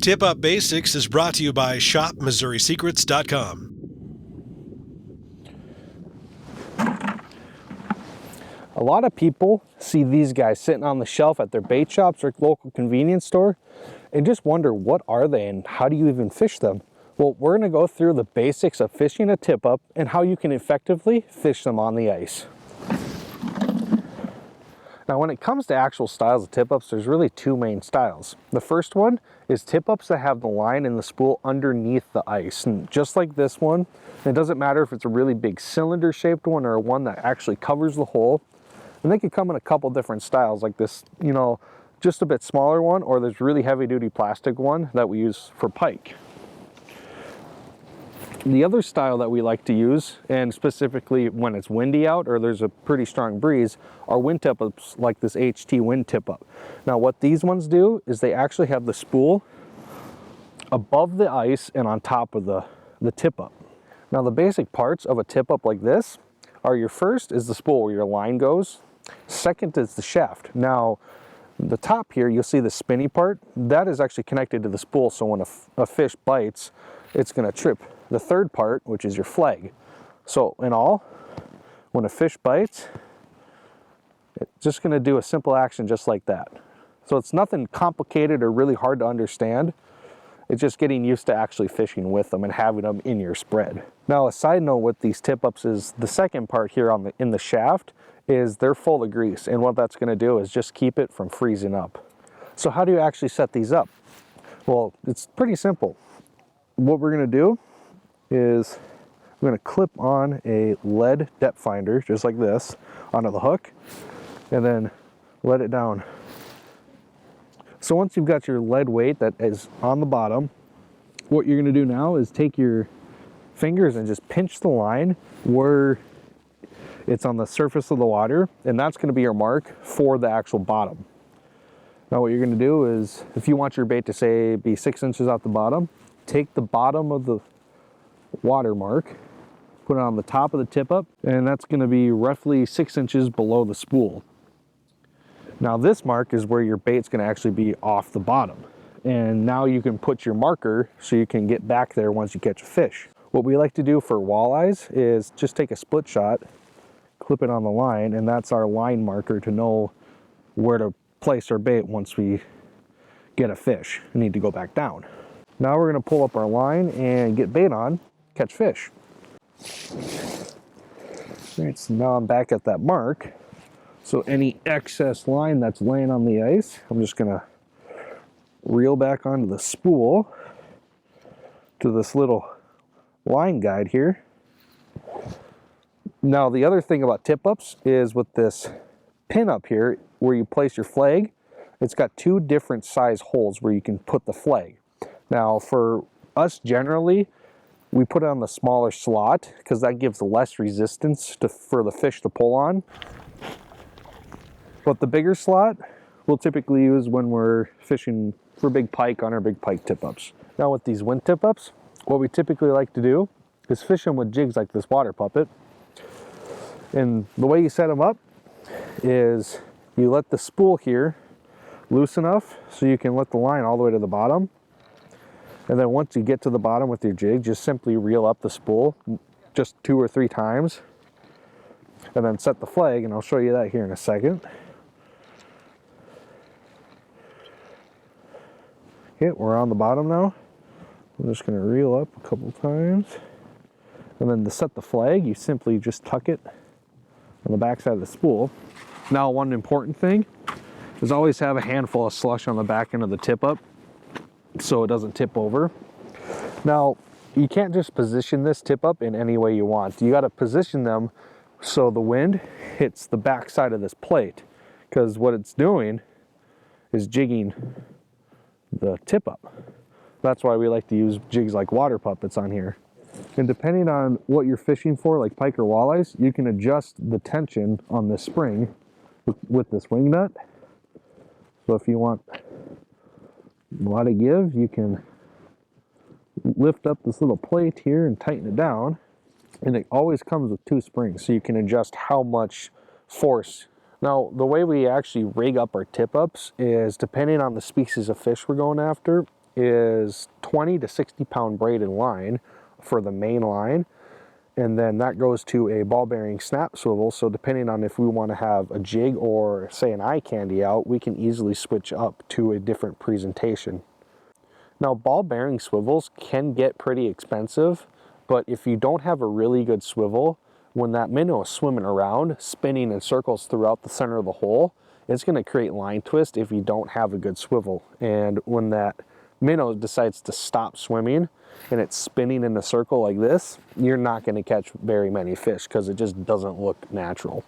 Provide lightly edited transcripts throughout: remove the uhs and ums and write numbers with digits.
Tip Up Basics is brought to you by ShopMissouriSecrets.com. A lot of people see these guys sitting on the shelf at their bait shops or local convenience store and just wonder, what are they and how do you even fish them? Well, we're going to go through the basics of fishing a tip up and how you can effectively fish them on the ice. Now, when it comes to actual styles of tip ups, there's really two main styles. The first one is tip ups that have the line and the spool underneath the ice. And just like this one, it doesn't matter if it's a really big cylinder shaped one or one that actually covers the hole. And they can come in a couple different styles, like this, just a bit smaller one, or this really heavy duty plastic one that we use for pike. The other style that we like to use, and specifically when it's windy out or there's a pretty strong breeze, are wind tip ups like this HT wind tip up. Now what these ones do is they actually have the spool above the ice and on top of the tip up. Now the basic parts of a tip up like this are, your first is the spool where your line goes. Second is the shaft. Now the top here, you'll see the spinny part, that is actually connected to the spool, so when a fish bites, it's going to trip the third part, which is your flag. So in all, when a fish bites, it's just going to do a simple action just like that. So it's nothing complicated or really hard to understand. It's just getting used to actually fishing with them and having them in your spread. Now a side note with these tip ups is the second part here in the shaft is they're full of grease, and what that's going to do is just keep it from freezing up. So how do you actually set these up? Well, it's pretty simple. What we're going to do is we're going to clip on a lead depth finder just like this onto the hook and then let it down. So once you've got your lead weight that is on the bottom, what you're going to do now is take your fingers and just pinch the line where it's on the surface of the water, and that's going to be your mark for the actual bottom. Now what you're going to do is, if you want your bait to say be 6 inches off the bottom, take the bottom of the water mark, put it on the top of the tip up, and that's going to be roughly 6 inches below the spool. Now this mark is where your bait's going to actually be off the bottom, and now you can put your marker so you can get back there once you catch a fish. What we like to do for walleyes is just take a split shot, clip it on the line, and that's our line marker to know where to place our bait once we get a fish and need to go back down. Now we're going to pull up our line and get bait on, catch fish. Alright, so now I'm back at that mark. So any excess line that's laying on the ice, I'm just going to reel back onto the spool to this little line guide here. Now the other thing about tip ups is with this pin up here where you place your flag, it's got two different size holes where you can put the flag. Now for us generally, we put it on the smaller slot because that gives less resistance for the fish to pull on. But the bigger slot we'll typically use when we're fishing for big pike on our big pike tip ups. Now with these wind tip ups, what we typically like to do is fish them with jigs like this water puppet. And the way you set them up is you let the spool here loose enough so you can let the line all the way to the bottom. And then once you get to the bottom with your jig, just simply reel up the spool just 2 or 3 times and then set the flag, and I'll show you that here in a second. Okay, we're on the bottom now. I'm just going to reel up a couple times, and then to set the flag, you simply just tuck it on the back side of the spool. Now one important thing is always have a handful of slush on the back end of the tip up so it doesn't tip over. Now you can't just position this tip up in any way you want. You got to position them so the wind hits the back side of this plate, because what it's doing is jigging the tip up. That's why we like to use jigs like water puppets on here. And depending on what you're fishing for, like pike or walleyes, you can adjust the tension on this spring with this wing nut. So if you want a lot of give, you can lift up this little plate here and tighten it down. And it always comes with 2 springs, so you can adjust how much force. Now, the way we actually rig up our tip ups is depending on the species of fish we're going after. is 20 to 60 pound braided line for the main line. And then that goes to a ball bearing snap swivel. So depending on if we want to have a jig or say an eye candy out, we can easily switch up to a different presentation. Now, ball bearing swivels can get pretty expensive, but if you don't have a really good swivel, when that minnow is swimming around, spinning in circles throughout the center of the hole, it's going to create line twist if you don't have a good swivel. And when that minnow decides to stop swimming and it's spinning in a circle like this, you're not going to catch very many fish because it just doesn't look natural.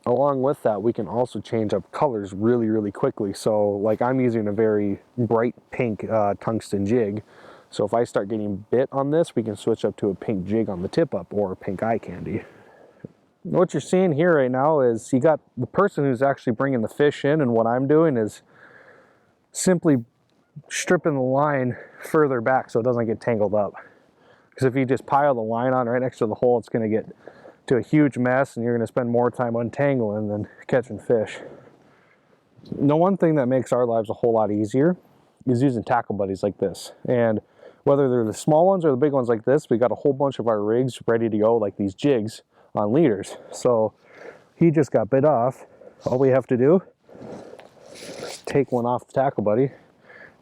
Along with that, we can also change up colors really quickly. So like I'm using a very bright pink tungsten jig. So if I start getting bit on this, we can switch up to a pink jig on the tip up or a pink eye candy. What you're seeing here right now is you got the person who's actually bringing the fish in, and what I'm doing is simply stripping the line further back so it doesn't get tangled up. Because if you just pile the line on right next to the hole, it's going to get to a huge mess and you're going to spend more time untangling than catching fish. The one thing that makes our lives a whole lot easier is using tackle buddies like this. And whether they're the small ones or the big ones like this, we got a whole bunch of our rigs ready to go, like these jigs on leaders. So he just got bit off. All we have to do is take one off the tackle buddy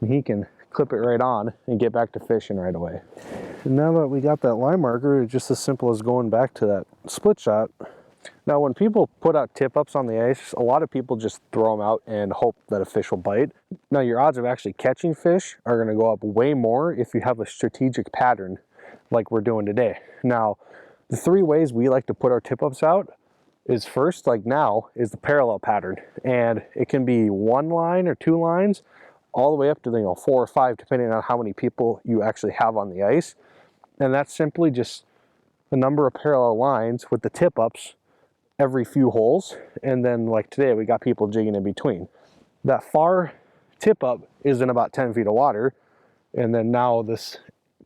and he can clip it right on and get back to fishing right away. And now that we got that line marker, it's just as simple as going back to that split shot. Now when people put out tip ups on the ice, a lot of people just throw them out and hope that a fish will bite. Now your odds of actually catching fish are going to go up way more if you have a strategic pattern like we're doing today. Now the three ways we like to put our tip ups out is first, like now, is the parallel pattern. And it can be one line or two lines, all the way up to 4 or 5, depending on how many people you actually have on the ice. And that's simply just a number of parallel lines with the tip ups every few holes. And then like today, we got people jigging in between. That far tip up is in about 10 feet of water. And then now this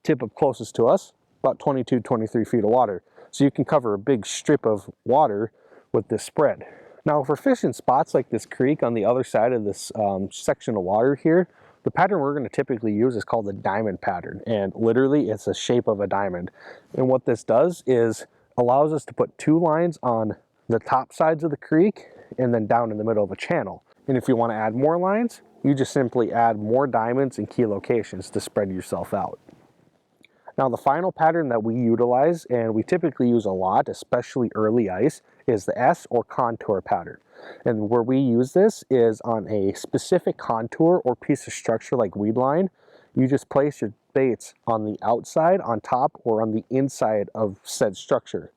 tip up closest to us, about 22, 23 feet of water. So you can cover a big strip of water with this spread. Now for fishing spots like this creek on the other side of this section of water here, the pattern we're going to typically use is called the diamond pattern. And literally it's the shape of a diamond. And what this does is allows us to put 2 lines on the top sides of the creek and then down in the middle of a channel. And if you want to add more lines, you just simply add more diamonds in key locations to spread yourself out. Now the final pattern that we utilize, and we typically use a lot, especially early ice, is the S or contour pattern. And where we use this is on a specific contour or piece of structure like weed line. You just place your baits on the outside, on top, or on the inside of said structure.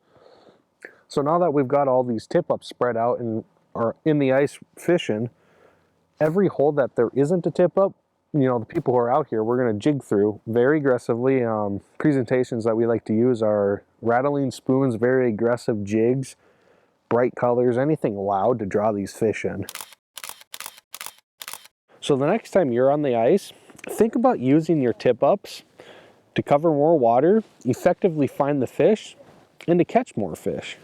So now that we've got all these tip ups spread out and are in the ice fishing, every hole that there isn't a tip up, the people who are out here, we're going to jig through very aggressively. Presentations that we like to use are rattling spoons, very aggressive jigs, bright colors, anything loud to draw these fish in. So the next time you're on the ice, think about using your tip ups to cover more water, effectively find the fish, and to catch more fish.